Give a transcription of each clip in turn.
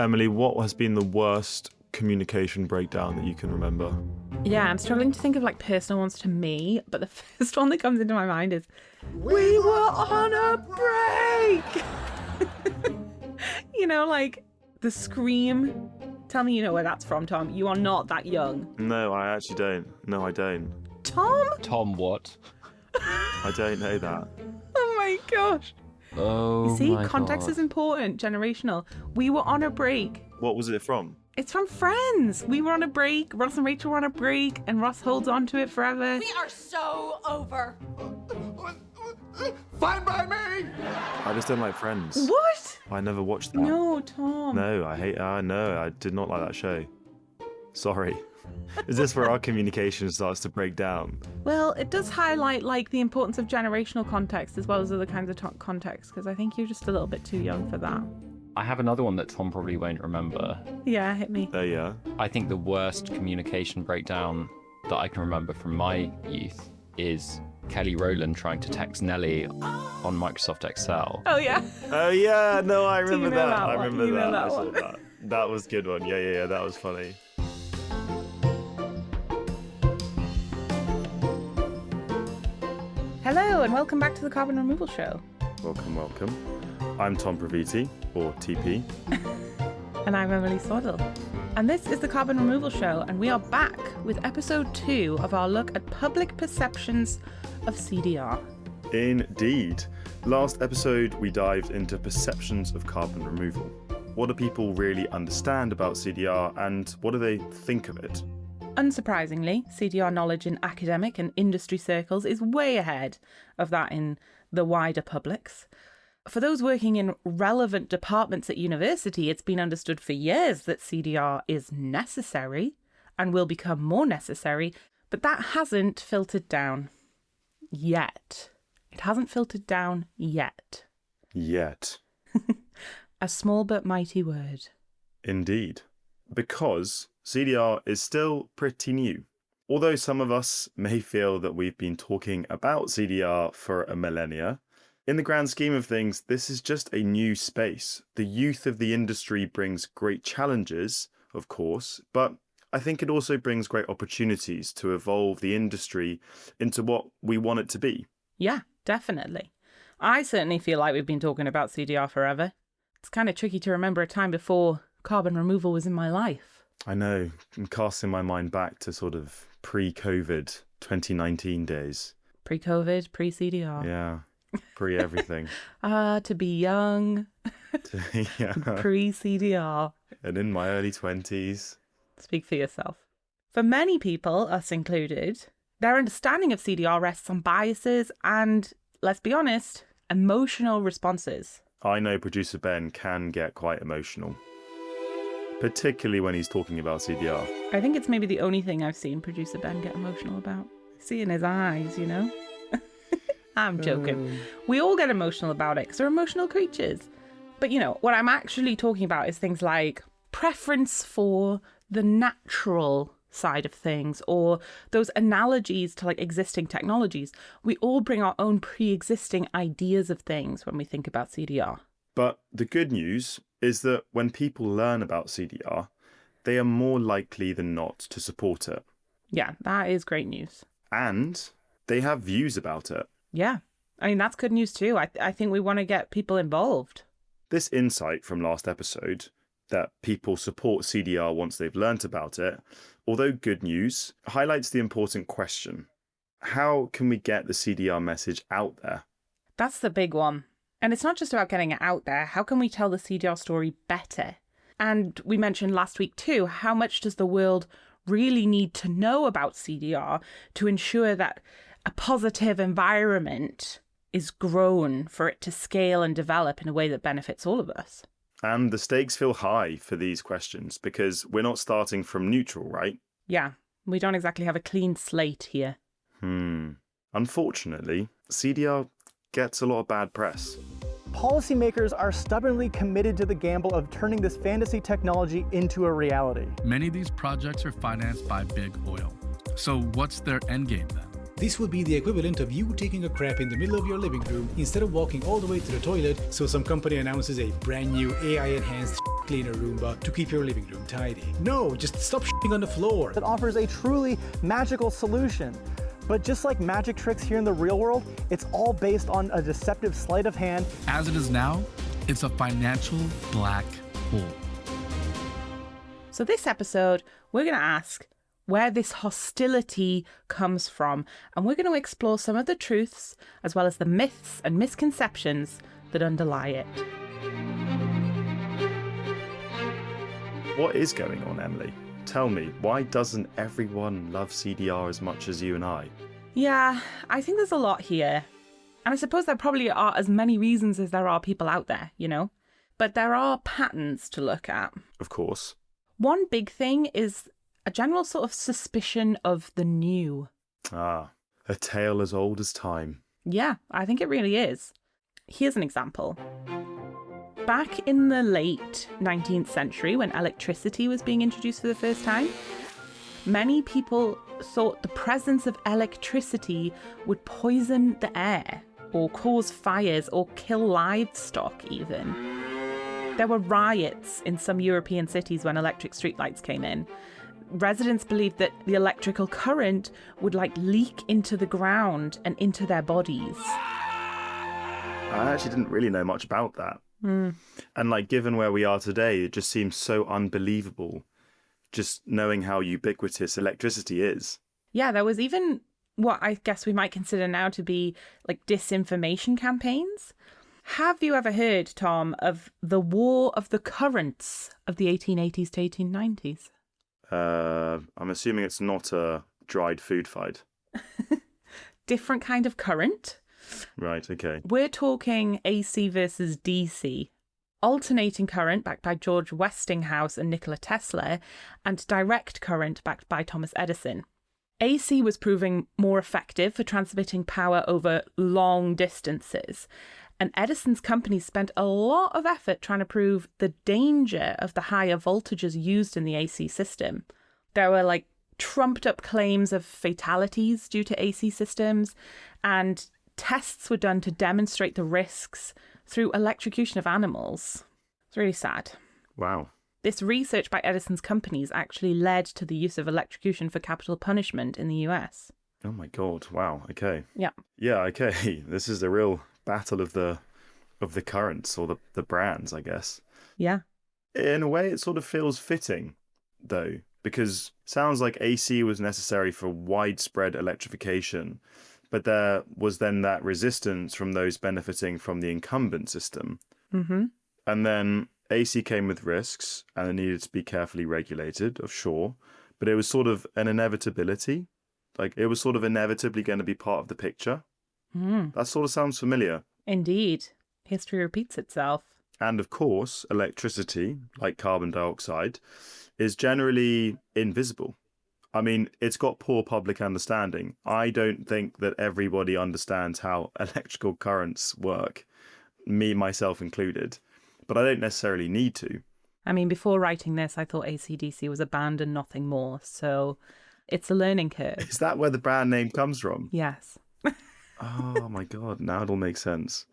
Emily, what has been the worst communication breakdown that you can remember? Yeah, I'm struggling to think of like personal ones to me, but the first one that comes into my mind is, we were on a break! You know, like the scream. Tell me you know where that's from, Tom. You are not that young. No, I actually don't. No, I don't. Tom? Tom what? I don't know that. Oh my gosh. Oh, You see, my context God. is important, generational. We were on a break. What was it from? It's from Friends. We were on a break. Ross and Rachel were on a break, and Ross holds on to it forever. We are so over. Fine by me! I just don't like Friends. What? I never watched that. No, Tom. No, I did not like that show. Sorry. Is this where our communication starts to break down? Well, it does highlight like the importance of generational context as well as other kinds of context, because I think you're just a little bit too young for that. I have another one that Tom probably won't remember. Yeah, hit me. Yeah. I think the worst communication breakdown that I can remember from my youth is Kelly Rowland trying to text Nelly on Microsoft Excel. Oh, yeah. Oh yeah, no, I Do you remember know that. that I one? remember You know that. that I saw one. that. That was a good one. Yeah, that was funny. Hello, and welcome back to the Carbon Removal Show. Welcome. I'm Tom Praviti, or TP. And I'm Emily Swaddle. And this is the Carbon Removal Show, and we are back with episode 2 of our look at public perceptions of CDR. Indeed. Last episode, we dived into perceptions of carbon removal. What do people really understand about CDR, and what do they think of it? Unsurprisingly, CDR knowledge in academic and industry circles is way ahead of that in the wider publics. For those working in relevant departments at university, it's been understood for years that CDR is necessary and will become more necessary, but that hasn't filtered down yet. It hasn't filtered down yet. Yet. A small but mighty word. Indeed. Because CDR is still pretty new. Although some of us may feel that we've been talking about CDR for a millennia, in the grand scheme of things, this is just a new space. The youth of the industry brings great challenges, of course, but I think it also brings great opportunities to evolve the industry into what we want it to be. Yeah, definitely. I certainly feel like we've been talking about CDR forever. It's kind of tricky to remember a time before carbon removal was in my life. I know, I'm casting my mind back to sort of pre-COVID 2019 days. Pre-COVID, pre-CDR. Yeah, pre-everything. To be young, Yeah. pre-CDR. And in my early 20s. Speak for yourself. For many people, us included, their understanding of CDR rests on biases and, let's be honest, emotional responses. I know producer Ben can get quite emotional, particularly when he's talking about CDR. I think it's maybe the only thing I've seen producer Ben get emotional about. See in his eyes, you know? I'm joking. We all get emotional about it because we're emotional creatures. But, you know, what I'm actually talking about is things like preference for the natural side of things, or those analogies to like existing technologies. We all bring our own pre-existing ideas of things when we think about CDR. But the good news is that when people learn about CDR, they are more likely than not to support it. Yeah, that is great news. And they have views about it. Yeah, I mean, that's good news too. I think we want to get people involved. This insight from last episode, that people support CDR once they've learnt about it, although good news, highlights the important question. How can we get the CDR message out there? That's the big one. And it's not just about getting it out there. How can we tell the CDR story better? And we mentioned last week too, how much does the world really need to know about CDR to ensure that a positive environment is grown for it to scale and develop in a way that benefits all of us? And the stakes feel high for these questions because we're not starting from neutral, right? Yeah, we don't exactly have a clean slate here. Unfortunately, CDR gets a lot of bad press. Policymakers are stubbornly committed to the gamble of turning this fantasy technology into a reality. Many of these projects are financed by big oil. So what's their end game then? This would be the equivalent of you taking a crap in the middle of your living room instead of walking all the way to the toilet, so some company announces a brand new AI-enhanced cleaner Roomba to keep your living room tidy. No, just stop shitting on the floor. That offers a truly magical solution. But just like magic tricks here in the real world, it's all based on a deceptive sleight of hand. As it is now, it's a financial black hole. So this episode, we're going to ask where this hostility comes from, and we're going to explore some of the truths as well as the myths and misconceptions that underlie it. What is going on, Emily? Tell me, why doesn't everyone love CDR as much as you and I? Yeah, I think there's a lot here. And I suppose there probably are as many reasons as there are people out there, you know? But there are patterns to look at. Of course. One big thing is a general sort of suspicion of the new. Ah, a tale as old as time. Yeah, I think it really is. Here's an example. Back in the late 19th century, when electricity was being introduced for the first time, many people thought the presence of electricity would poison the air, or cause fires, or kill livestock even. There were riots in some European cities when electric streetlights came in. Residents believed that the electrical current would leak into the ground and into their bodies. I actually didn't really know much about that. And given where we are today, it just seems so unbelievable, just knowing how ubiquitous electricity is. Yeah, there was even what I guess we might consider now to be disinformation campaigns. Have you ever heard, Tom, of the War of the Currents of the 1880s to 1890s? I'm assuming it's not a dried food fight. Different kind of current. Right, okay. We're talking AC versus DC. Alternating current backed by George Westinghouse and Nikola Tesla, and direct current backed by Thomas Edison. AC was proving more effective for transmitting power over long distances. And Edison's company spent a lot of effort trying to prove the danger of the higher voltages used in the AC system. There were trumped up claims of fatalities due to AC systems, and tests were done to demonstrate the risks through electrocution of animals. It's really sad. Wow. This research by Edison's companies actually led to the use of electrocution for capital punishment in the US. Oh my God. Wow. Okay. Yeah. Yeah, okay. This is the real battle of the currents, or the brands, I guess. Yeah. In a way, it sort of feels fitting, though, because it sounds like AC was necessary for widespread electrification, but there was then that resistance from those benefiting from the incumbent system. Mm-hmm. And then AC came with risks, and it needed to be carefully regulated, sure, but it was sort of an inevitability. It was sort of inevitably going to be part of the picture. That sort of sounds familiar. Indeed. History repeats itself. And of course, electricity, like carbon dioxide, is generally invisible. I mean, it's got poor public understanding. I don't think that everybody understands how electrical currents work, me, myself included. But I don't necessarily need to. I mean, before writing this, I thought AC/DC was a band and nothing more. So it's a learning curve. Is that where the brand name comes from? Yes. Oh my God, now it all makes sense.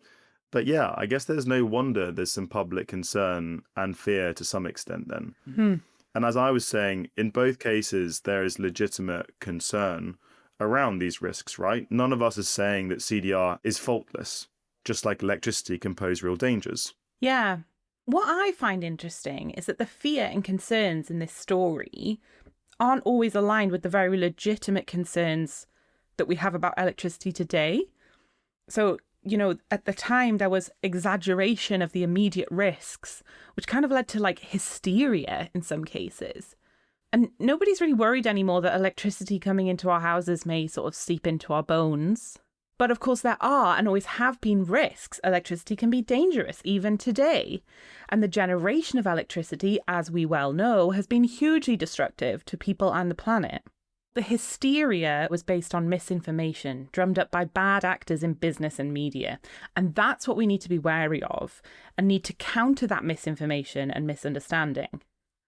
But yeah, I guess there's no wonder there's some public concern and fear to some extent then. And as I was saying, in both cases, there is legitimate concern around these risks, right? None of us is saying that CDR is faultless, just like electricity can pose real dangers. Yeah. What I find interesting is that the fear and concerns in this story aren't always aligned with the very legitimate concerns that we have about electricity today. So, at the time there was exaggeration of the immediate risks, which kind of led to hysteria in some cases. And nobody's really worried anymore that electricity coming into our houses may sort of seep into our bones. But of course there are and always have been risks. Electricity can be dangerous even today. And the generation of electricity, as we well know, has been hugely destructive to people and the planet. The hysteria was based on misinformation, drummed up by bad actors in business and media. And that's what we need to be wary of and need to counter that misinformation and misunderstanding.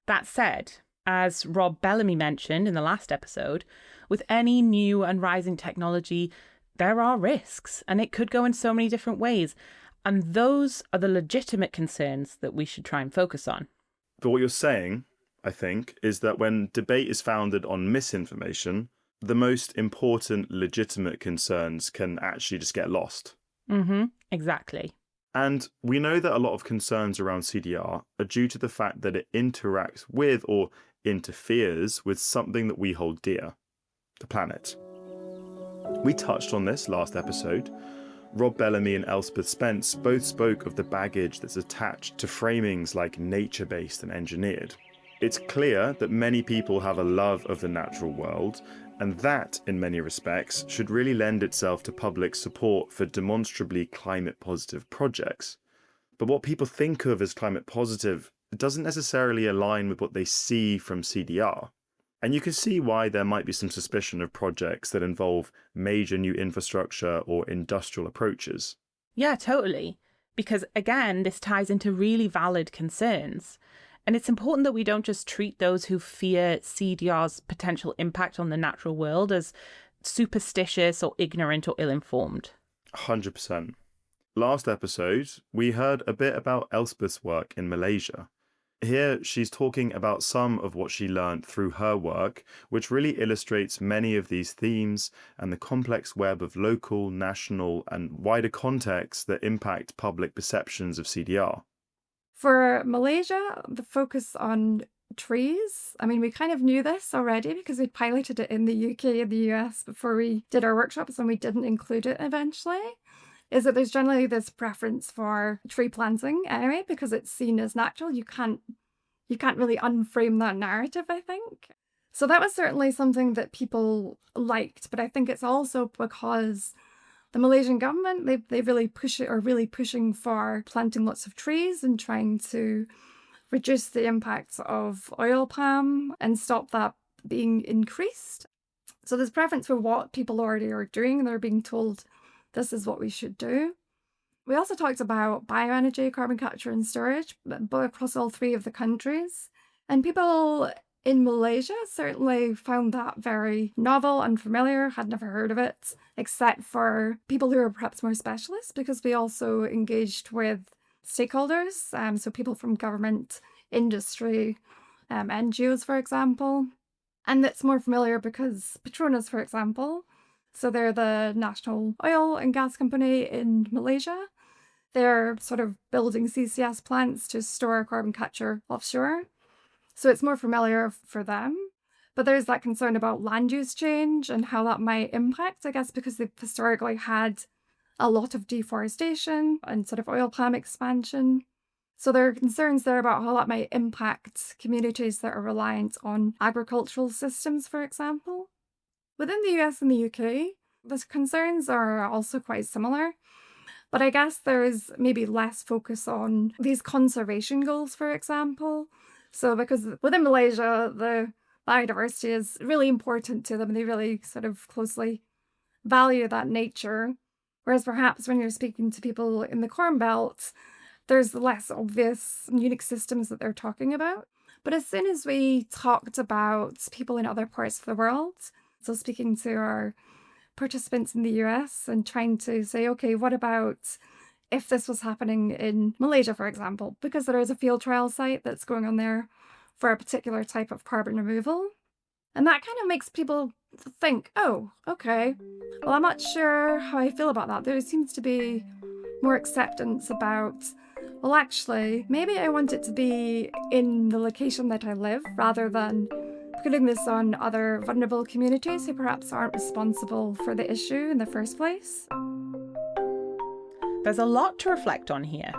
That said, as Rob Bellamy mentioned in the last episode, with any new and rising technology, there are risks, and it could go in so many different ways. And those are the legitimate concerns that we should try and focus on. But what you're saying, I think, is that when debate is founded on misinformation, the most important legitimate concerns can actually just get lost. Exactly. And we know that a lot of concerns around CDR are due to the fact that it interacts with or interferes with something that we hold dear, the planet. We touched on this last episode. Rob Bellamy and Elspeth Spence both spoke of the baggage that's attached to framings like nature-based and engineered. It's clear that many people have a love of the natural world, and that, in many respects, should really lend itself to public support for demonstrably climate-positive projects. But what people think of as climate positive doesn't necessarily align with what they see from CDR. And you can see why there might be some suspicion of projects that involve major new infrastructure or industrial approaches. Yeah, totally. Because again, this ties into really valid concerns. And it's important that we don't just treat those who fear CDR's potential impact on the natural world as superstitious or ignorant or ill-informed. 100%. Last episode, we heard a bit about Elspeth's work in Malaysia. Here, she's talking about some of what she learned through her work, which really illustrates many of these themes and the complex web of local, national, and wider contexts that impact public perceptions of CDR. For Malaysia, the focus on trees, I mean, we kind of knew this already because we'd piloted it in the UK and the US before we did our workshops, and we didn't include it eventually, is that there's generally this preference for tree planting anyway, because it's seen as natural. You can't really unframe that narrative, I think. So that was certainly something that people liked, but I think it's also because the Malaysian government, they really pushing for planting lots of trees and trying to reduce the impacts of oil palm and stop that being increased. So there's preference for what people already are doing, and they're being told this is what we should do. We also talked about bioenergy, carbon capture and storage, but across all three of the countries. And people in Malaysia certainly found that very novel, unfamiliar, had never heard of it, except for people who are perhaps more specialists, because we also engaged with stakeholders, so people from government, industry, NGOs, for example. And it's more familiar because Petronas, for example, so they're the national oil and gas company in Malaysia. They're sort of building CCS plants to store carbon capture offshore. So it's more familiar for them. But there's that concern about land use change and how that might impact, I guess, because they've historically had a lot of deforestation and sort of oil palm expansion. So there are concerns there about how that might impact communities that are reliant on agricultural systems, for example. Within the US and the UK, the concerns are also quite similar. But I guess there's maybe less focus on these conservation goals, for example. So because within Malaysia, the biodiversity is really important to them, and they really sort of closely value that nature. Whereas perhaps when you're speaking to people in the Corn Belt, there's less obvious unique systems that they're talking about. But as soon as we talked about people in other parts of the world, so speaking to our participants in the US and trying to say, okay, what about if this was happening in Malaysia, for example, because there is a field trial site that's going on there for a particular type of carbon removal. And that kind of makes people think, oh, okay, well, I'm not sure how I feel about that. There seems to be more acceptance about, well, actually, maybe I want it to be in the location that I live rather than putting this on other vulnerable communities who perhaps aren't responsible for the issue in the first place. There's a lot to reflect on here.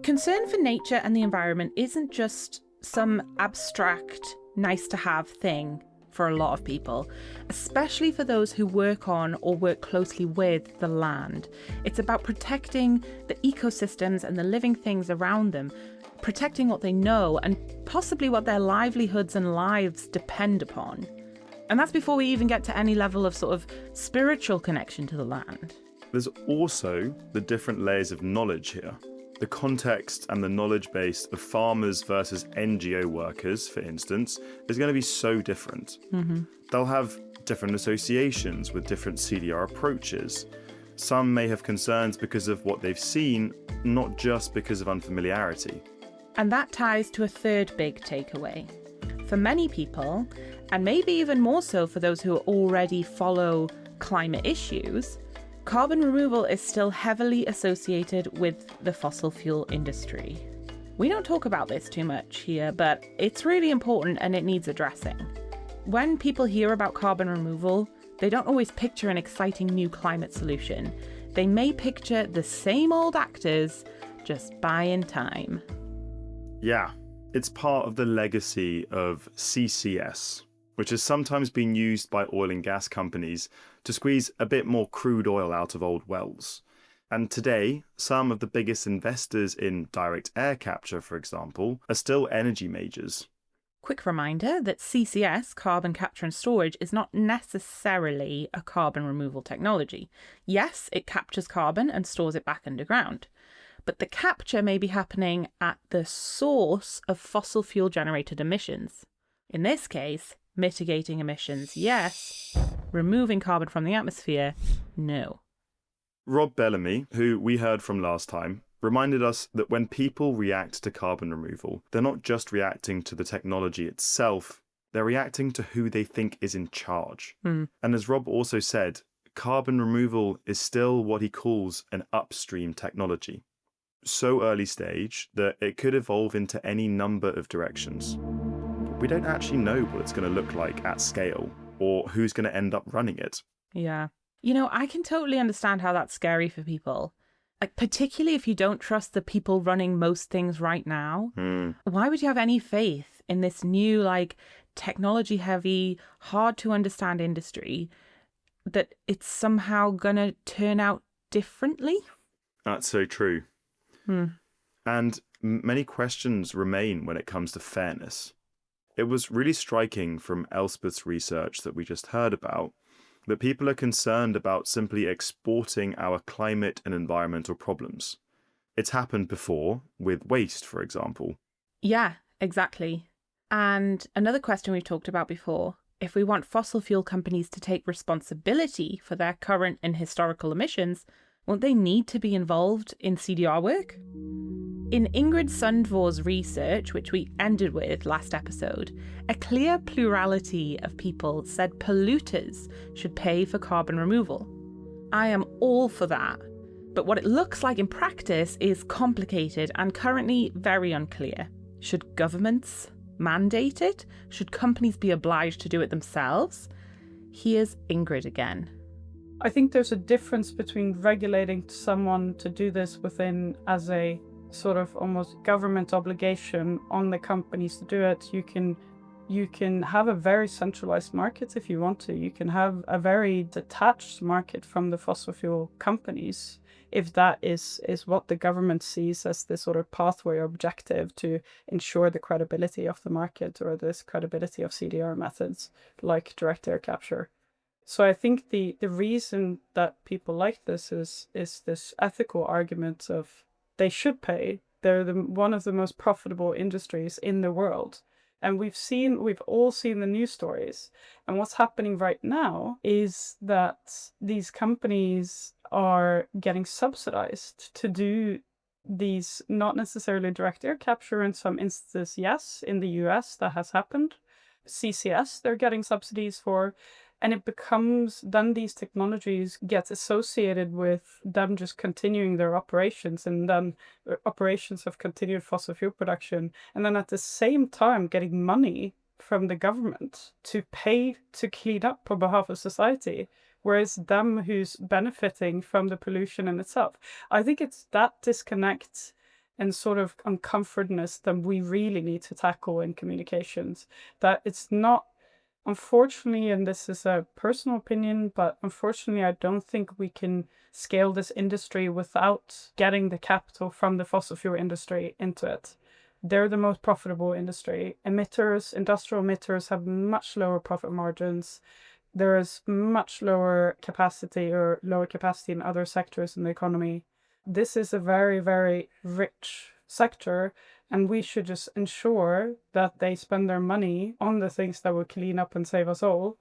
Concern for nature and the environment isn't just some abstract, nice-to-have thing for a lot of people, especially for those who work on or work closely with the land. It's about protecting the ecosystems and the living things around them, protecting what they know and possibly what their livelihoods and lives depend upon. And that's before we even get to any level of sort of spiritual connection to the land. There's also the different layers of knowledge here. The context and the knowledge base of farmers versus NGO workers, for instance, is going to be so different. They'll have different associations with different CDR approaches. Some may have concerns because of what they've seen, not just because of unfamiliarity. And that ties to a third big takeaway. For many people, and maybe even more so for those who already follow climate issues, carbon removal is still heavily associated with the fossil fuel industry. We don't talk about this too much here, but it's really important and it needs addressing. When people hear about carbon removal, they don't always picture an exciting new climate solution. They may picture the same old actors, just buying time. Yeah, it's part of the legacy of CCS, which has sometimes been used by oil and gas companies to squeeze a bit more crude oil out of old wells. And today, some of the biggest investors in direct air capture, for example, are still energy majors. Quick reminder that CCS, carbon capture and storage, is not necessarily a carbon removal technology. Yes, it captures carbon and stores it back underground. But the capture may be happening at the source of fossil fuel generated emissions. In this case, mitigating emissions, yes. Removing carbon from the atmosphere, no. Rob Bellamy, who we heard from last time, reminded us that when people react to carbon removal, they're not just reacting to the technology itself, they're reacting to who they think is in charge. And as Rob also said, carbon removal is still what he calls an upstream technology. So early stage that it could evolve into any number of directions. We don't actually know what it's going to look like at scale or who's going to end up running it. Yeah. You know, I can totally understand how that's scary for people. Like, particularly if you don't trust the people running most things right now. Why would you have any faith in this new, like, technology heavy, hard to understand industry that it's somehow going to turn out differently? That's so true. And many questions remain when it comes to fairness. It was really striking from Elspeth's research that we just heard about that people are concerned about simply exporting our climate and environmental problems. It's happened before with waste, for example. Yeah, exactly. And another question we've talked about before, if we want fossil fuel companies to take responsibility for their current and historical emissions, won't they need to be involved in CDR work? In Ingrid Sundvor's research, which we ended with last episode, a clear plurality of people said polluters should pay for carbon removal. I am all for that, but what it looks like in practice is complicated and currently very unclear. Should governments mandate it? Should companies be obliged to do it themselves? Here's Ingrid again. I think there's a difference between regulating someone to do this within as a sort of almost government obligation on the companies to do it. You can have a very centralized market if you want to. You can have a very detached market from the fossil fuel companies if that is what the government sees as the sort of pathway or objective to ensure the credibility of the market or this credibility of CDR methods like direct air capture. So I think the reason that people like this is this ethical argument of they should pay. They're one of the most profitable industries in the world. And we've all seen the news stories. And what's happening right now is that these companies are getting subsidized to do these, not necessarily direct air capture in some instances, yes, in the US that has happened. CCS, they're getting subsidies for. And it becomes, then these technologies get associated with them just continuing their operations and then operations of continued fossil fuel production. And then at the same time getting money from the government to pay to clean up on behalf of society, whereas them who's benefiting from the pollution in itself. I think it's that disconnect and sort of uncomfortedness that we really need to tackle in communications. That it's not, unfortunately, and this is a personal opinion, but unfortunately, I don't think we can scale this industry without getting the capital from the fossil fuel industry into it. They're the most profitable industry. Emitters, industrial emitters have much lower profit margins. There is much lower capacity or lower capacity in other sectors in the economy. This is a very, very rich sector, and we should just ensure that they spend their money on the things that will clean up and save us all,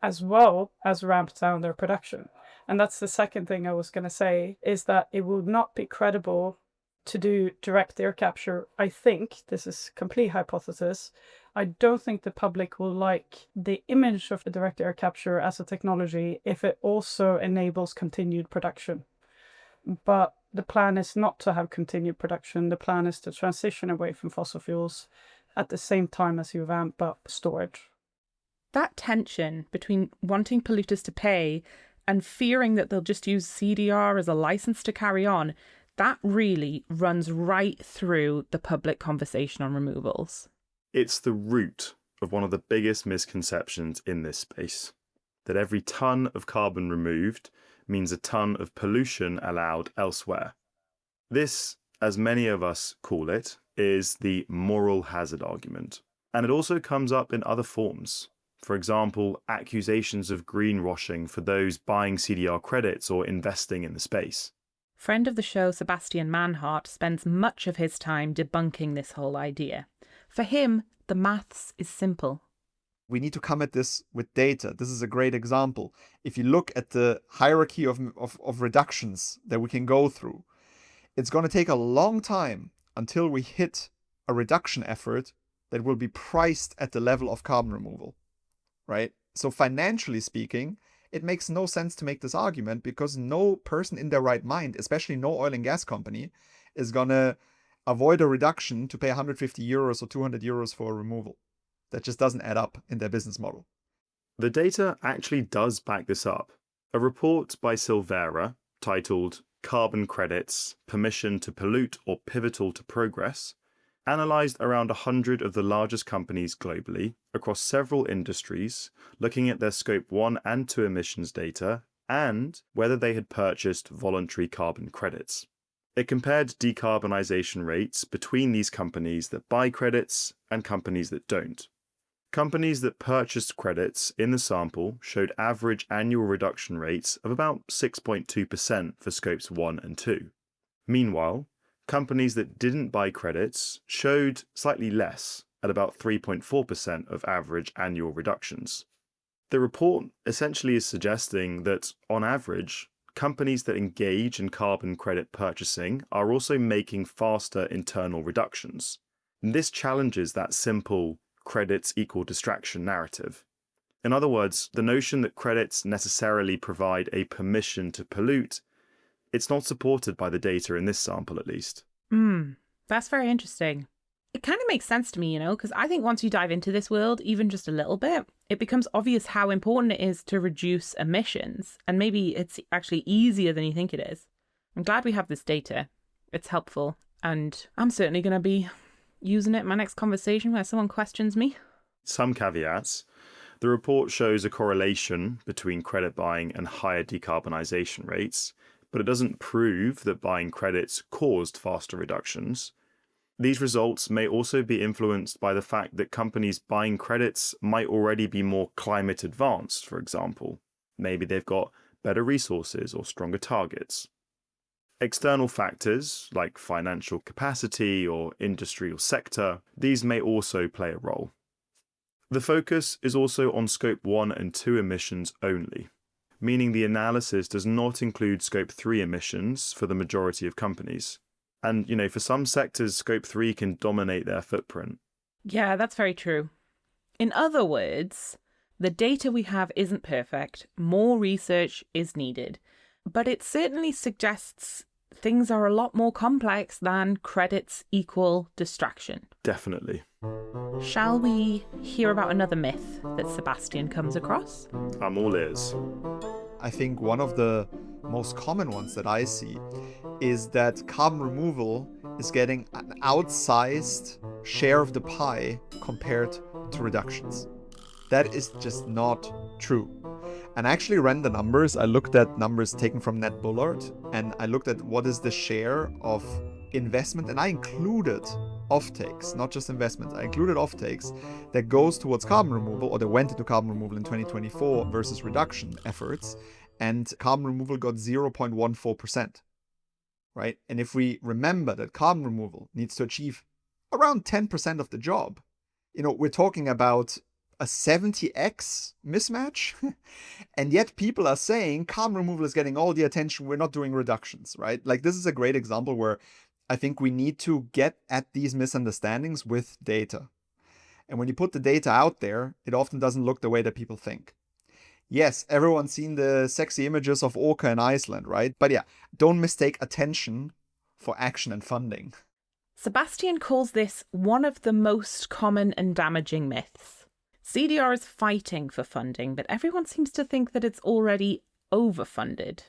as well as ramp down their production. And that's the second thing I was going to say, is that it will not be credible to do direct air capture, I think, this is complete hypothesis, I don't think the public will like the image of the direct air capture as a technology if it also enables continued production. But the plan is not to have continued production. The plan is to transition away from fossil fuels at the same time as you ramp up storage. That tension between wanting polluters to pay and fearing that they'll just use CDR as a license to carry on, that really runs right through the public conversation on removals. It's the root of one of the biggest misconceptions in this space, that every ton of carbon removed means a ton of pollution allowed elsewhere. This, as many of us call it, is the moral hazard argument. And it also comes up in other forms. For example, accusations of greenwashing for those buying CDR credits or investing in the space. Friend of the show, Sebastian Manhart, spends much of his time debunking this whole idea. For him, the maths is simple. We need to come at this with data. This is a great example. If you look at the hierarchy of reductions that we can go through, it's going to take a long time until we hit a reduction effort that will be priced at the level of carbon removal, right? So financially speaking, it makes no sense to make this argument because no person in their right mind, especially no oil and gas company, is going to avoid a reduction to pay 150 euros or 200 euros for a removal. That just doesn't add up in their business model. The data actually does back this up. A report by Silvera titled Carbon Credits, Permission to Pollute or Pivotal to Progress, analysed around 100 of the largest companies globally across several industries, looking at their Scope 1 and 2 emissions data and whether they had purchased voluntary carbon credits. It compared decarbonisation rates between these companies that buy credits and companies that don't. Companies that purchased credits in the sample showed average annual reduction rates of about 6.2% for Scopes 1 and 2. Meanwhile, companies that didn't buy credits showed slightly less, at about 3.4% of average annual reductions. The report essentially is suggesting that, on average, companies that engage in carbon credit purchasing are also making faster internal reductions. And this challenges that simple credits equal distraction narrative. In other words, the notion that credits necessarily provide a permission to pollute, it's not supported by the data in this sample at least. That's very interesting. It kind of makes sense to me, because I think once you dive into this world, even just a little bit, it becomes obvious how important it is to reduce emissions. And maybe it's actually easier than you think it is. I'm glad we have this data. It's helpful. And I'm certainly going to be using it in my next conversation where someone questions me. Some caveats. The report shows a correlation between credit buying and higher decarbonisation rates, but it doesn't prove that buying credits caused faster reductions. These results may also be influenced by the fact that companies buying credits might already be more climate advanced, for example. Maybe they've got better resources or stronger targets. External factors like financial capacity or industry or sector, these may also play a role. The focus is also on Scope 1 and 2 emissions only, meaning the analysis does not include Scope 3 emissions for the majority of companies. And, for some sectors, Scope 3 can dominate their footprint. Yeah, that's very true. In other words, the data we have isn't perfect. More research is needed. But it certainly suggests things are a lot more complex than credits equal distraction. Definitely. Shall we hear about another myth that Sebastian comes across? I'm all ears. I think one of the most common ones that I see is that carbon removal is getting an outsized share of the pie compared to reductions. That is just not true. And I actually ran the numbers. I looked at numbers taken from Ned Bullard, and I looked at what is the share of investment, and I included offtakes, not just investments. I included offtakes that goes towards carbon removal, or that went into carbon removal in 2024 versus reduction efforts, and carbon removal got 0.14%, right? And if we remember that carbon removal needs to achieve around 10% of the job, we're talking about a 70x mismatch, and yet people are saying carbon removal is getting all the attention, we're not doing reductions, right? Like, this is a great example where I think we need to get at these misunderstandings with data. And when you put the data out there, it often doesn't look the way that people think. Yes, everyone's seen the sexy images of orca in Iceland, right? But yeah, don't mistake attention for action and funding. Sebastian calls this one of the most common and damaging myths. CDR is fighting for funding, but everyone seems to think that it's already overfunded.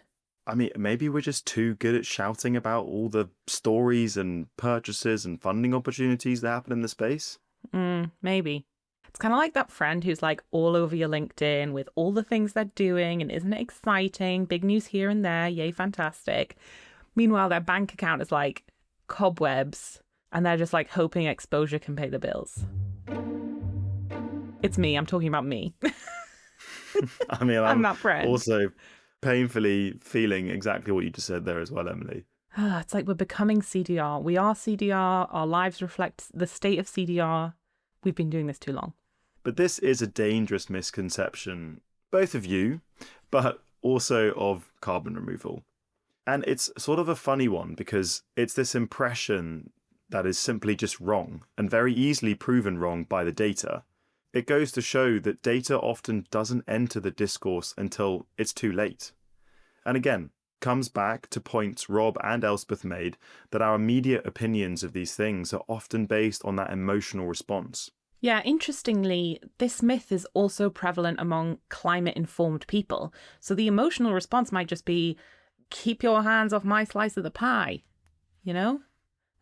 I mean, maybe we're just too good at shouting about all the stories and purchases and funding opportunities that happen in the space. Maybe. It's kind of like that friend who's like all over your LinkedIn with all the things they're doing and isn't it exciting? Big news here and there. Yay, fantastic. Meanwhile, their bank account is like cobwebs and they're just like hoping exposure can pay the bills. It's me. I'm talking about me. I mean, I'm that friend. Also painfully feeling exactly what you just said there as well, Emily. It's like we're becoming CDR. We are CDR. Our lives reflect the state of CDR. We've been doing this too long. But this is a dangerous misconception, both of you, but also of carbon removal. And it's sort of a funny one because it's this impression that is simply just wrong and very easily proven wrong by the data. It goes to show that data often doesn't enter the discourse until it's too late. And again, comes back to points Rob and Elspeth made that our immediate opinions of these things are often based on that emotional response. Yeah, interestingly, this myth is also prevalent among climate-informed people. So the emotional response might just be, keep your hands off my slice of the pie, you know?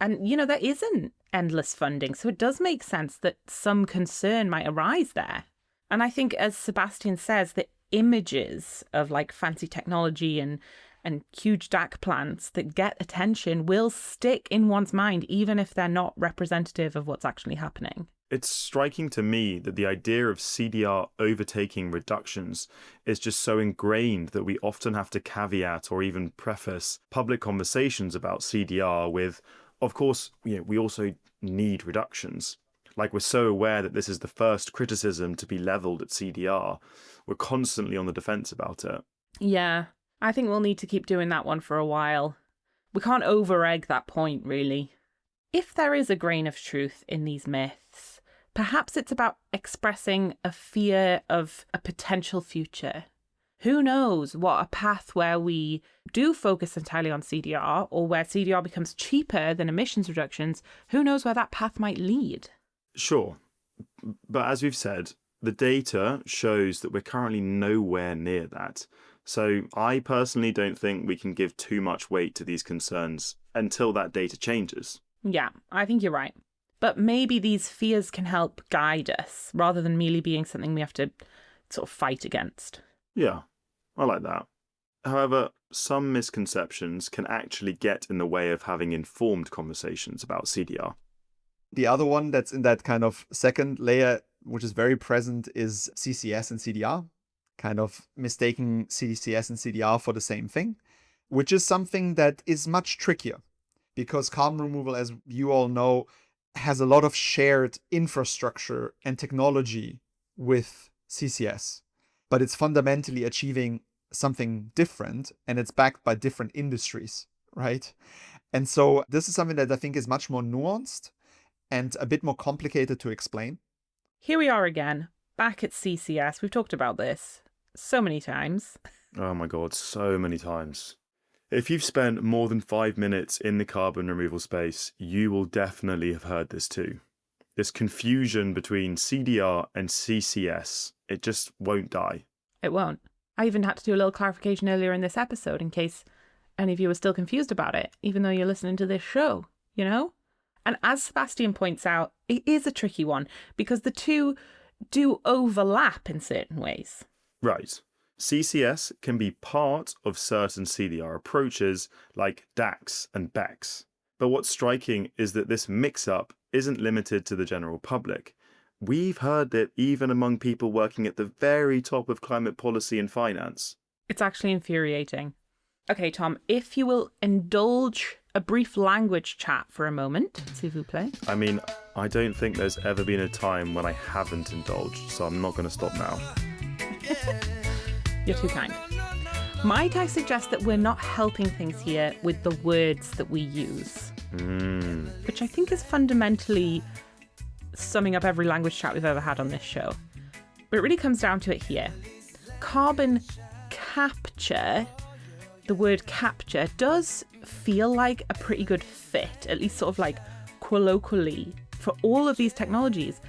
And, you know, there isn't endless funding, so it does make sense that some concern might arise there. And I think, as Sebastian says, the images of like fancy technology and huge DAC plants that get attention will stick in one's mind, even if they're not representative of what's actually happening. It's striking to me that the idea of CDR overtaking reductions is just so ingrained that we often have to caveat or even preface public conversations about CDR with, of course, we also need reductions. Like, we're so aware that this is the first criticism to be levelled at CDR. We're constantly on the defence about it. Yeah, I think we'll need to keep doing that one for a while. We can't over-egg that point, really. If there is a grain of truth in these myths, perhaps it's about expressing a fear of a potential future. Who knows what a path where we do focus entirely on CDR, or where CDR becomes cheaper than emissions reductions, who knows where that path might lead? Sure. But as we've said, the data shows that we're currently nowhere near that. So I personally don't think we can give too much weight to these concerns until that data changes. Yeah, I think you're right. But maybe these fears can help guide us, rather than merely being something we have to sort of fight against. Yeah, I like that. However, some misconceptions can actually get in the way of having informed conversations about CDR. The other one that's in that kind of second layer, which is very present, is CCS and CDR. Kind of mistaking CCS and CDR for the same thing, which is something that is much trickier because carbon removal, as you all know, has a lot of shared infrastructure and technology with CCS, but it's fundamentally achieving something different and it's backed by different industries, right? And so this is something that I think is much more nuanced and a bit more complicated to explain. Here we are again, back at CCS. We've talked about this so many times. Oh my God, so many times. If you've spent more than 5 minutes in the carbon removal space, you will definitely have heard this too. This confusion between CDR and CCS, it just won't die. It won't. I even had to do a little clarification earlier in this episode in case any of you are still confused about it, even though you're listening to this show, you know? And as Sebastian points out, it is a tricky one because the two do overlap in certain ways. Right. CCS can be part of certain CDR approaches like DACs and BECs. But what's striking is that this mix-up isn't limited to the general public. We've heard it even among people working at the very top of climate policy and finance. It's actually infuriating. Okay, Tom, if you will indulge a brief language chat for a moment, s'il vous plaît. I mean, I don't think there's ever been a time when I haven't indulged, so I'm not going to stop now. You're too kind. Might I suggest that we're not helping things here with the words that we use? which I think is fundamentally summing up every language chat we've ever had on this show. But it really comes down to it here. Carbon capture, the word capture, does feel like a pretty good fit, at least sort of like colloquially, for all of these technologies.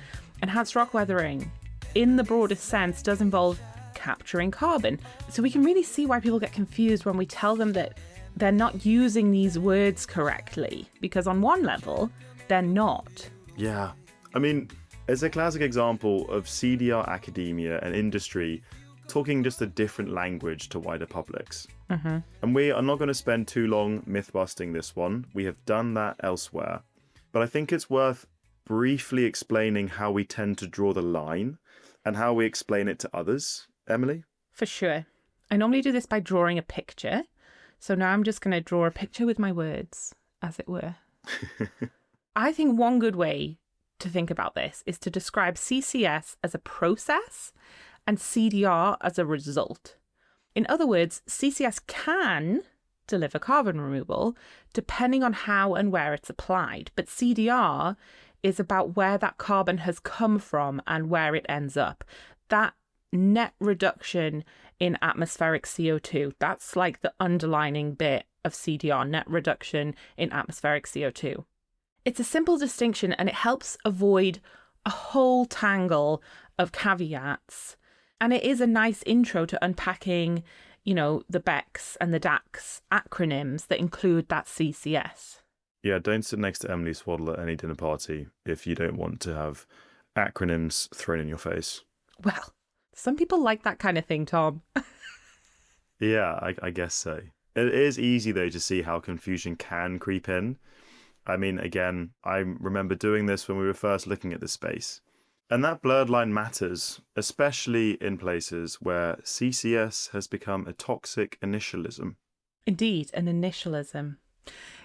Enhanced rock weathering, in the broadest sense, does involve capturing carbon. So we can really see why people get confused when we tell them that they're not using these words correctly, because on one level, they're not. Yeah. I mean, it's a classic example of CDR academia and industry talking just a different language to wider publics. And we are not going to spend too long myth-busting this one. We have done that elsewhere. But I think it's worth briefly explaining how we tend to draw the line and how we explain it to others. Emily? For sure. I normally do this by drawing a picture. So now I'm just going to draw a picture with my words, as it were. I think one good way to think about this is to describe CCS as a process and CDR as a result. In other words, CCS can deliver carbon removal depending on how and where it's applied, but CDR is about where that carbon has come from and where it ends up. That net reduction in atmospheric CO2, that's like the underlining bit of CDR, net reduction in atmospheric CO2. It's a simple distinction and it helps avoid a whole tangle of caveats. And it is a nice intro to unpacking, you know, the BECS and the DACS acronyms that include that CCS. Yeah, don't sit next to Emily Swaddle at any dinner party if you don't want to have acronyms thrown in your face. Well, some people like that kind of thing, Tom. Yeah, I guess so. It is easy, though, to see how confusion can creep in. I mean, again, I remember doing this when we were first looking at this space. And that blurred line matters, especially in places where CCS has become a toxic initialism. Indeed, an initialism.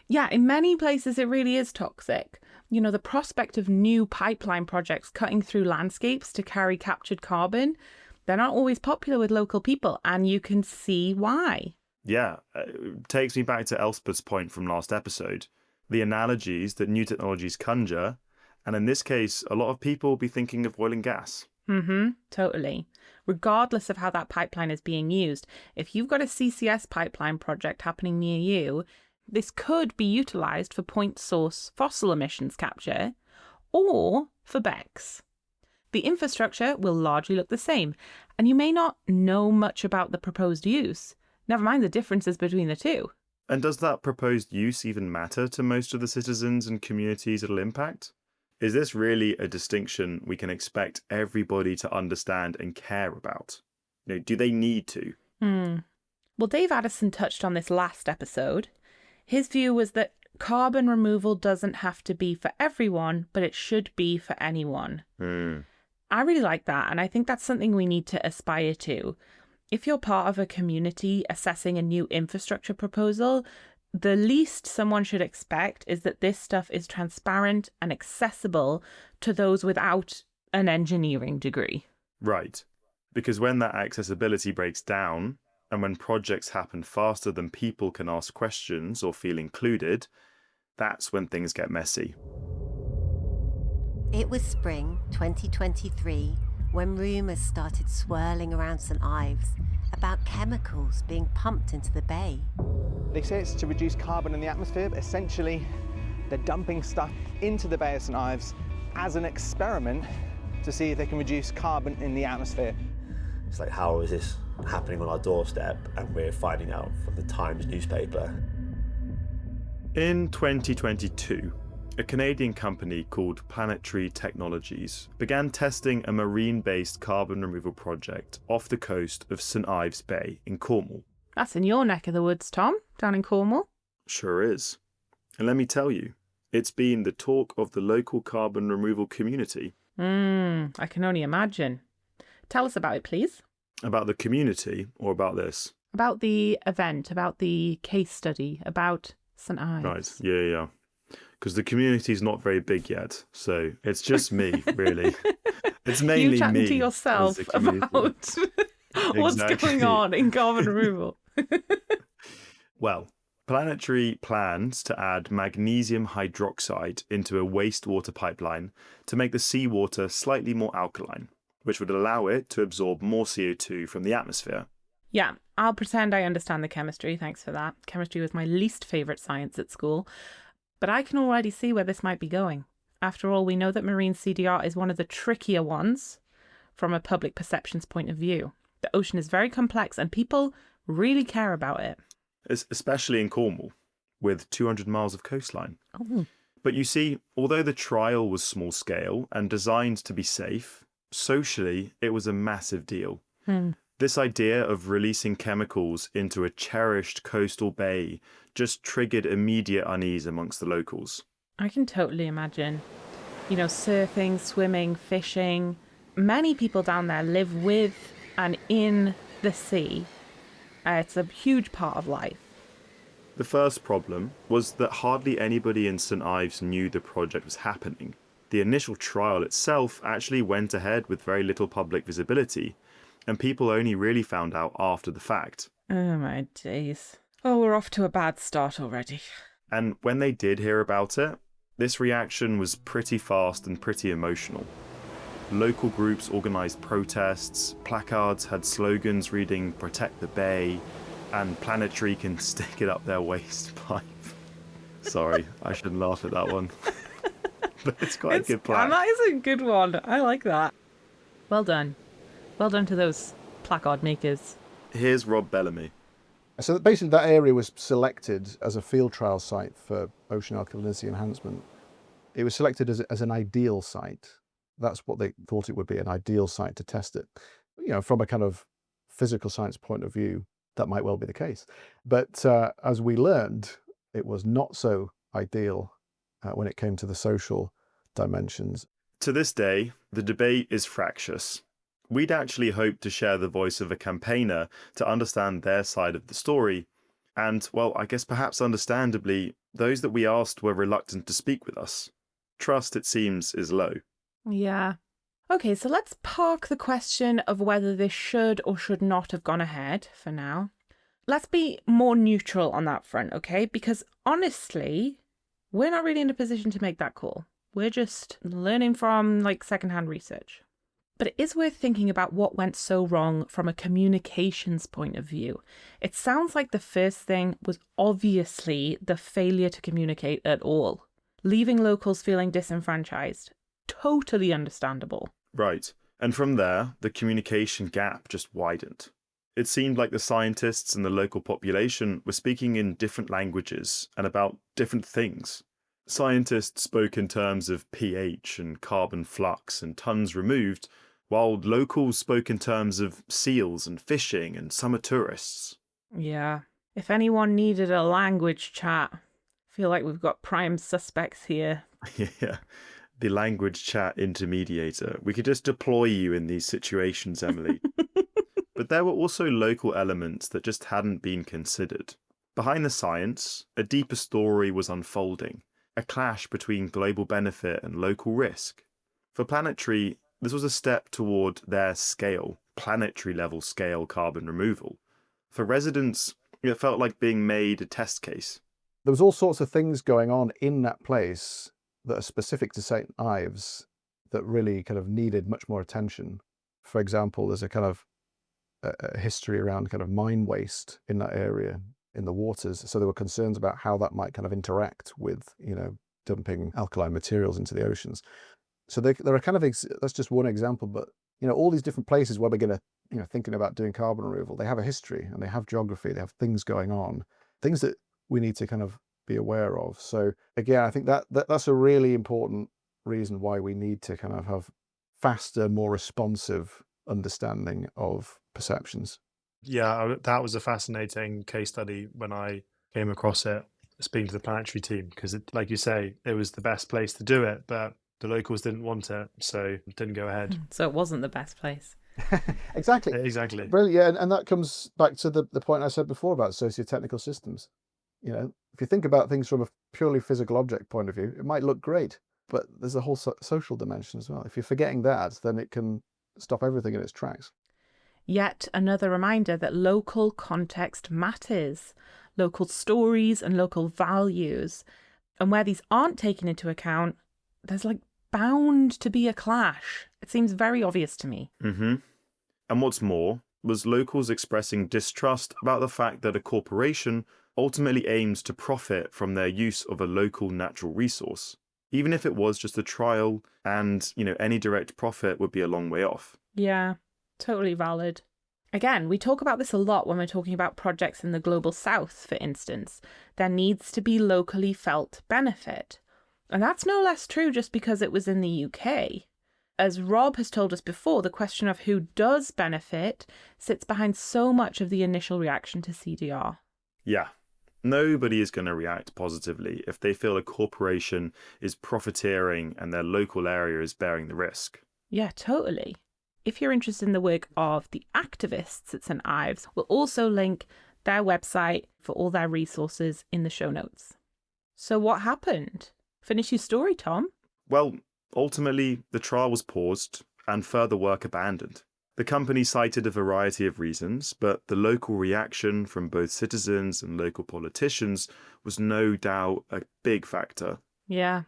Yeah, in many places it really is toxic. You know, the prospect of new pipeline projects cutting through landscapes to carry captured carbon, they're not always popular with local people, and you can see why. Yeah, it takes me back to Elspeth's point from last episode. The analogies that new technologies conjure, and in this case, a lot of people will be thinking of oil and gas. Totally. Regardless of how that pipeline is being used, if you've got a CCS pipeline project happening near you, this could be utilised for point source fossil emissions capture or for BECS. The infrastructure will largely look the same, and you may not know much about the proposed use, never mind the differences between the two. And does that proposed use even matter to most of the citizens and communities it'll impact? Is this really a distinction we can expect everybody to understand and care about? You know, do they need to? Well, Dave Addison touched on this last episode. His view was that carbon removal doesn't have to be for everyone, but it should be for anyone. I really like that, and I think that's something we need to aspire to. If you're part of a community assessing a new infrastructure proposal, the least someone should expect is that this stuff is transparent and accessible to those without an engineering degree. Right. Because when that accessibility breaks down, and when projects happen faster than people can ask questions or feel included, that's when things get messy. It was spring 2023 when rumours started swirling around St Ives about chemicals being pumped into the bay. They say it's to reduce carbon in the atmosphere, but essentially they're dumping stuff into the Bay of St Ives as an experiment to see if they can reduce carbon in the atmosphere. It's like, how is this happening on our doorstep and we're finding out from the Times newspaper? In 2022, a Canadian company called Planetary Technologies began testing a marine-based carbon removal project off the coast of St Ives Bay in Cornwall. That's in your neck of the woods, Tom, down in Cornwall. Sure is. And let me tell you, it's been the talk of the local carbon removal community. I can only imagine. Tell us about it, please. About the community or about this? About the event, about the case study, about St Ives. Right, yeah. Because the community's not very big yet, so it's just me, really. It's mainly you chatting me to yourself about what's Exactly. going on in carbon removal. Well, Planetary plans to add magnesium hydroxide into a wastewater pipeline to make the seawater slightly more alkaline, which would allow it to absorb more CO2 from the atmosphere. Yeah, I'll pretend I understand the chemistry. Thanks for that. Chemistry was my least favourite science at school. But I can already see where this might be going. After all, we know that marine CDR is one of the trickier ones from a public perceptions point of view. The ocean is very complex and people really care about it. Especially in Cornwall, with 200 miles of coastline. Oh. But you see, although the trial was small scale and designed to be safe, socially it was a massive deal. This idea of releasing chemicals into a cherished coastal bay just triggered immediate unease amongst the locals. I can totally imagine. You know, surfing, swimming, fishing. Many people down there live with and in the sea. It's a huge part of life. The first problem was that hardly anybody in St Ives knew the project was happening. The initial trial itself actually went ahead with very little public visibility, and people only really found out after the fact. Oh my days. Oh, we're off to a bad start already. And when they did hear about it, this reaction was pretty fast and pretty emotional. Local groups organised protests, placards had slogans reading "Protect the Bay" and "Planetary can stick it up their waste pipe." Sorry, I shouldn't laugh at that one. But it's quite a good plaque. That is a good one. I like that. Well done. Well done to those placard makers. Here's Rob Bellamy. So basically that area was selected as a field trial site for ocean alkalinity enhancement. It was selected as an ideal site. That's what they thought it would be, an ideal site to test it. You know, from a kind of physical science point of view, that might well be the case. But as we learned, it was not so ideal when it came to the social dimensions. To this day, the debate is fractious. We'd actually hoped to share the voice of a campaigner to understand their side of the story. And, well, I guess perhaps understandably, those that we asked were reluctant to speak with us. Trust, it seems, is low. Yeah. Okay, so let's park the question of whether this should or should not have gone ahead for now. Let's be more neutral on that front, okay? Because honestly, we're not really in a position to make that call. We're just learning from, secondhand research. But it is worth thinking about what went so wrong from a communications point of view. It sounds like the first thing was obviously the failure to communicate at all, leaving locals feeling disenfranchised. Totally understandable. Right. And from there, the communication gap just widened. It seemed like the scientists and the local population were speaking in different languages and about different things. Scientists spoke in terms of pH and carbon flux and tons removed, while locals spoke in terms of seals and fishing and summer tourists. Yeah. If anyone needed a language chat, I feel like we've got prime suspects here. Yeah. The language chat intermediator. We could just deploy you in these situations, Emily. But there were also local elements that just hadn't been considered. Behind the science, a deeper story was unfolding, a clash between global benefit and local risk. For Planetary, this was a step toward their scale, planetary level scale carbon removal. For residents, it felt like being made a test case. There was all sorts of things going on in that place that are specific to St Ives that really kind of needed much more attention. For example, there's a kind of a history around kind of mine waste in that area, in the waters. So there were concerns about how that might kind of interact with, dumping alkaline materials into the oceans. So there are kind of, that's just one example, but, all these different places where we're going to, thinking about doing carbon removal, they have a history and they have geography, they have things going on, things that we need to kind of be aware of. So again, I think that's a really important reason why we need to kind of have faster, more responsive understanding of perceptions. Yeah, that was a fascinating case study when I came across it, speaking to the Planetary team, because like you say, it was the best place to do it, but the locals didn't want it, so it didn't go ahead. So it wasn't the best place. Exactly. Brilliant. Yeah, and that comes back to the point I said before about socio-technical systems. If you think about things from a purely physical object point of view, it might look great, but there's a whole social dimension as well. If you're forgetting that, then it can stop everything in its tracks. Yet another reminder that local context matters. local stories and local values. And where these aren't taken into account, there's like bound to be a clash. It seems very obvious to me. Mm-hmm. And what's more, was locals expressing distrust about the fact that a corporation ultimately aims to profit from their use of a local natural resource. Even if it was just a trial and, any direct profit would be a long way off. Yeah, totally valid. Again, we talk about this a lot when we're talking about projects in the global south, for instance. There needs to be locally felt benefit. And that's no less true just because it was in the UK. As Rob has told us before, the question of who does benefit sits behind so much of the initial reaction to CDR. Yeah. Nobody is going to react positively if they feel a corporation is profiteering and their local area is bearing the risk. Yeah, totally. If you're interested in the work of the activists at St. Ives, we'll also link their website for all their resources in the show notes. So what happened? Finish your story, Tom. Well, ultimately, the trial was paused and further work abandoned. The company cited a variety of reasons, but the local reaction from both citizens and local politicians was no doubt a big factor. Yeah.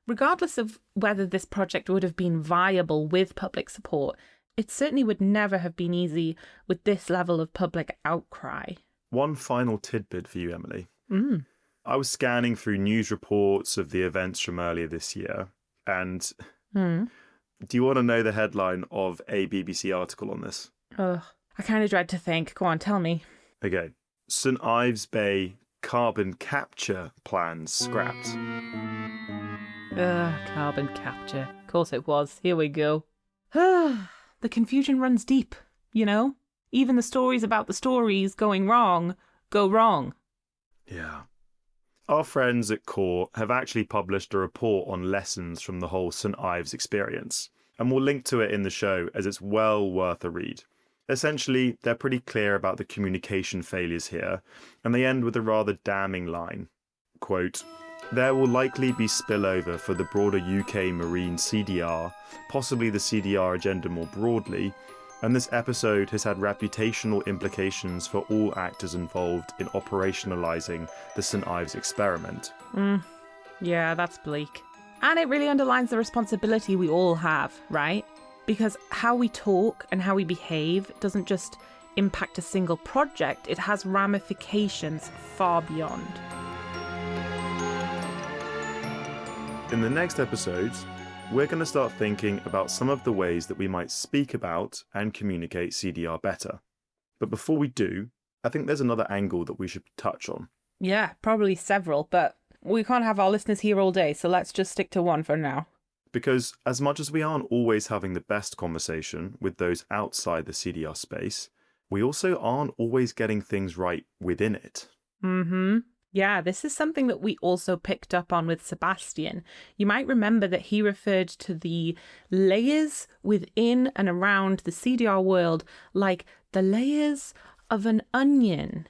Regardless of whether this project would have been viable with public support, it certainly would never have been easy with this level of public outcry. One final tidbit for you, Emily. Mm. I was scanning through news reports of the events from earlier this year, and do you want to know the headline of a BBC article on this? Ugh, I kind of dread to think. Go on, tell me. Okay. St. Ives Bay carbon capture plans scrapped. Carbon capture. Of course it was. Here we go. The confusion runs deep, Even the stories about the stories going wrong go wrong. Yeah. Our friends at CORE have actually published a report on lessons from the whole St. Ives experience, and we'll link to it in the show as it's well worth a read. Essentially, they're pretty clear about the communication failures here, and they end with a rather damning line. Quote, "There will likely be spillover for the broader UK marine CDR, possibly the CDR agenda more broadly, and this episode has had reputational implications for all actors involved in operationalising the St. Ives experiment." Yeah, that's bleak. And it really underlines the responsibility we all have, right? Because how we talk and how we behave doesn't just impact a single project, it has ramifications far beyond. In the next episode, we're going to start thinking about some of the ways that we might speak about and communicate CDR better. But before we do, I think there's another angle that we should touch on. Yeah, probably several, but we can't have our listeners here all day, so let's just stick to one for now. Because as much as we aren't always having the best conversation with those outside the CDR space, we also aren't always getting things right within it. Yeah, this is something that we also picked up on with Sebastian. You might remember that he referred to the layers within and around the CDR world like the layers of an onion.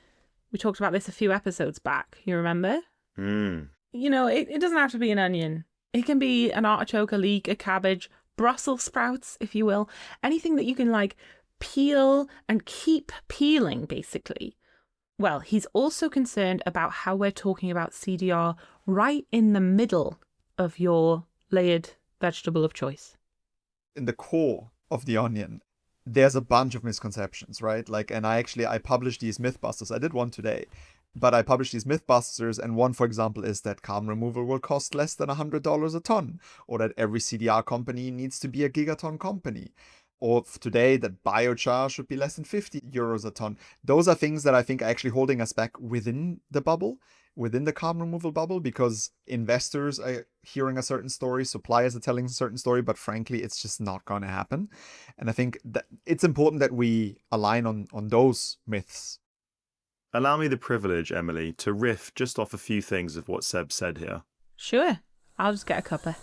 We talked about this a few episodes back, you remember? It doesn't have to be an onion. It can be an artichoke, a leek, a cabbage, Brussels sprouts, if you will. Anything that you can peel and keep peeling, basically. Well, he's also concerned about how we're talking about CDR right in the middle of your layered vegetable of choice. In the core of the onion, there's a bunch of misconceptions, right? And I published these Mythbusters. I did one today, but I published these Mythbusters, and one, for example, is that carbon removal will cost less than $100 a ton, or that every CDR company needs to be a gigaton company. Or today, that biochar should be less than 50 euros a ton. Those are things that I think are actually holding us back within the bubble, within the carbon removal bubble, because investors are hearing a certain story, suppliers are telling a certain story, but frankly, it's just not going to happen. And I think that it's important that we align on those myths. Allow me the privilege, Emily, to riff just off a few things of what Seb said here. Sure, I'll just get a cuppa.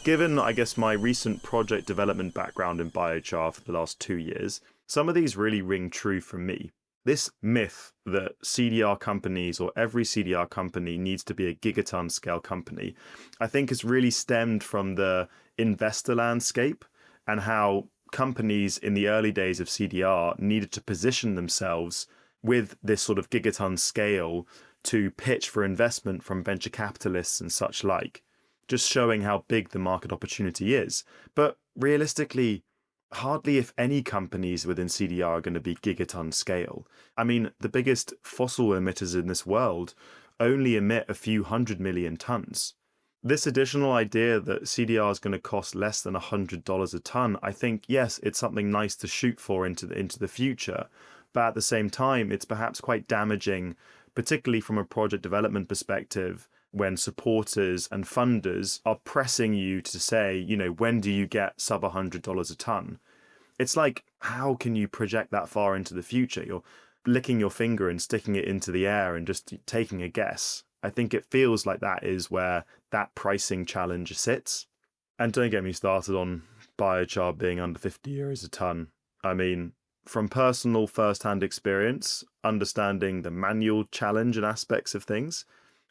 Given, I guess, my recent project development background in biochar for the last 2 years, some of these really ring true for me. This myth that CDR companies or every CDR company needs to be a gigaton scale company, I think has really stemmed from the investor landscape and how companies in the early days of CDR needed to position themselves with this sort of gigaton scale to pitch for investment from venture capitalists and such like, just showing how big the market opportunity is. But realistically, hardly if any companies within CDR are going to be gigaton scale. I mean, the biggest fossil emitters in this world only emit a few 100 million tons. This additional idea that CDR is going to cost less than $100 a ton, I think, yes, it's something nice to shoot for into the future, but at the same time, it's perhaps quite damaging, particularly from a project development perspective, when supporters and funders are pressing you to say, you know, when do you get sub $100 a ton? It's like, how can you project that far into the future? You're licking your finger and sticking it into the air and just taking a guess. I think it feels like that is where that pricing challenge sits. And don't get me started on biochar being under 50 euros a ton. I mean, from personal first-hand experience, understanding the manual challenge and aspects of things,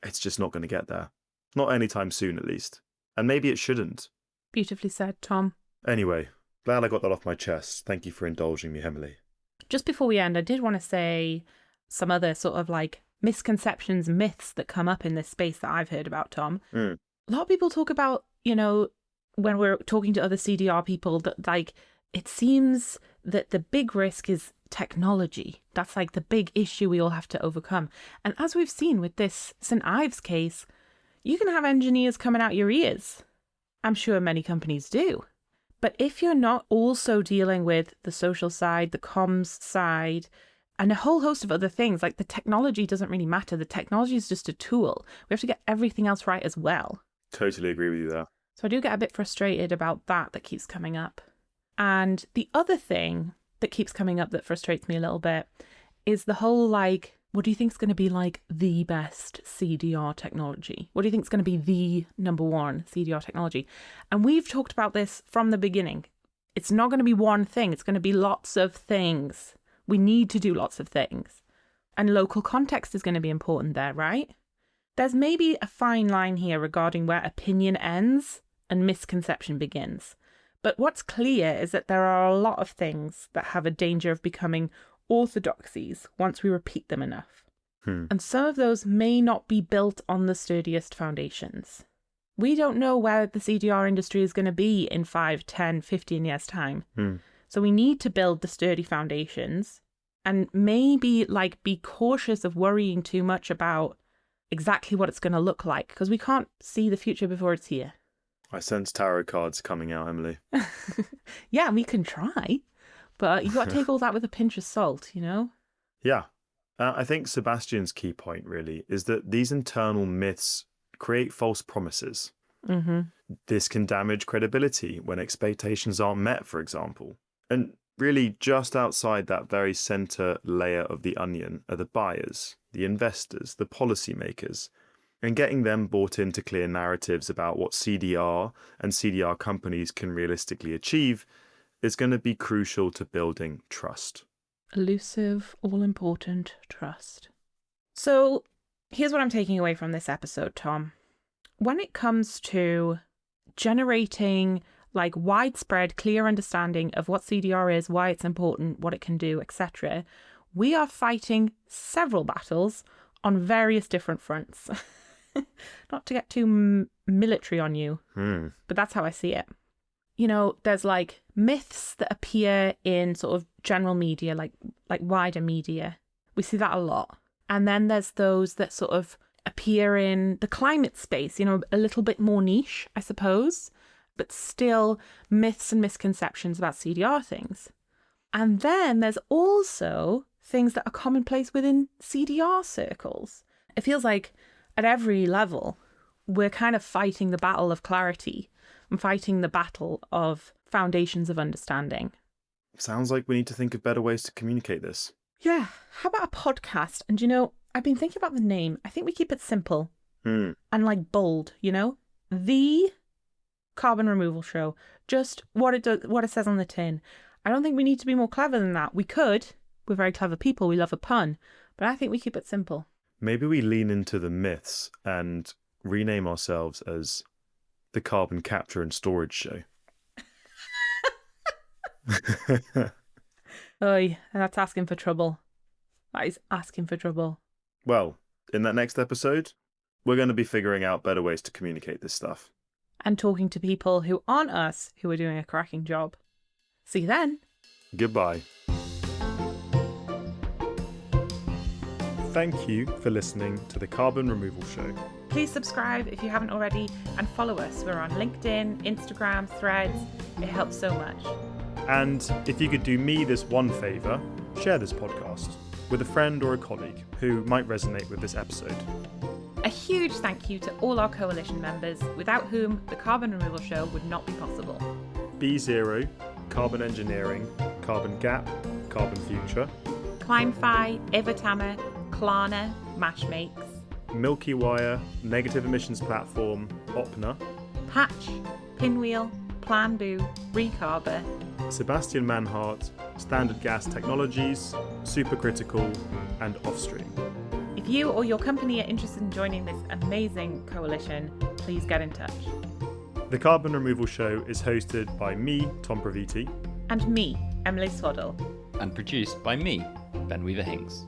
it's just not going to get there. Not anytime soon, at least. And maybe it shouldn't. Beautifully said, Tom. Anyway, glad I got that off my chest. Thank you for indulging me, Emily. Just before we end, I did want to say some other sort of like misconceptions, myths that come up in this space that I've heard about, Tom. A lot of people talk about, you know, when we're talking to other CDR people, that like it seems that the big risk is technology. That's like the big issue we all have to overcome. And as we've seen with this St. Ives case, you can have engineers coming out your ears. I'm sure many companies do. But if you're not also dealing with the social side, the comms side, and a whole host of other things, like the technology doesn't really matter. The technology is just a tool. We have to get everything else right as well. Totally agree with you there. So I do get a bit frustrated about that keeps coming up. And the other thing that keeps coming up that frustrates me a little bit is the whole like, what do you think is going to be like the best CDR technology? What do you think is going to be the number one CDR technology? And we've talked about this from the beginning. It's not going to be one thing. It's going to be lots of things. We need to do lots of things. And local context is going to be important there, right? There's maybe a fine line here regarding where opinion ends and misconception begins. But what's clear is that there are a lot of things that have a danger of becoming orthodoxies once we repeat them enough. And some of those may not be built on the sturdiest foundations. We don't know where the CDR industry is going to be in 5, 10, 15 years' time. So we need to build the sturdy foundations and maybe like be cautious of worrying too much about exactly what it's going to look like, because we can't see the future before it's here. I sense tarot cards coming out, Emily. Yeah, we can try, but you've got to take all that with a pinch of salt, you know? Yeah. I think Sebastian's key point really is that these internal myths create false promises. This can damage credibility when expectations aren't met, for example. And really just outside that very center layer of the onion are the buyers, the investors, the policymakers. And getting them bought into clear narratives about what CDR and CDR companies can realistically achieve is going to be crucial to building trust. Elusive, all-important trust. So here's what I'm taking away from this episode, Tom. When it comes to generating like widespread, clear understanding of what CDR is, why it's important, what it can do, etc., we are fighting several battles on various different fronts. Not to get too military on you, but that's how I see it. You know, there's like myths that appear in sort of general media, like wider media. We see that a lot. And then there's those that sort of appear in the climate space, you know, a little bit more niche, I suppose, but still myths and misconceptions about CDR things. And then there's also things that are commonplace within CDR circles. It feels like at every level, we're kind of fighting the battle of clarity and fighting the battle of foundations of understanding. Sounds like we need to think of better ways to communicate this. Yeah. How about a podcast? And you know, I've been thinking about the name. I think we keep it simple and like bold, you know? The Carbon Removal Show. Just what it does, what it says on the tin. I don't think we need to be more clever than that. We could. We're very clever people. We love a pun. But I think we keep it simple. Maybe we lean into the myths and rename ourselves as the Carbon Capture and Storage Show. Oy, that's asking for trouble. That is asking for trouble. Well, in that next episode, we're going to be figuring out better ways to communicate this stuff. And talking to people who aren't us, who are doing a cracking job. See you then. Goodbye. Thank you for listening to the Carbon Removal Show. Please subscribe if you haven't already and follow us. We're on LinkedIn, Instagram, Threads. It helps so much. And if you could do me this one favour, share this podcast with a friend or a colleague who might resonate with this episode. A huge thank you to all our coalition members, without whom the Carbon Removal Show would not be possible. B0, Carbon Engineering, Carbon Gap, Carbon Future, ClimeFi, Ivatama, Klarna, Mashmakes, Milky Wire, Negative Emissions Platform, Opna, Patch, Pinwheel, Plan Boo, Recarber, Sebastian Manhart, Standard Gas Technologies, Supercritical, and Offstream. If you or your company are interested in joining this amazing coalition, please get in touch. The Carbon Removal Show is hosted by me, Tom Praviti, and me, Emily Swaddle, and produced by me, Ben Weaver-Hinks.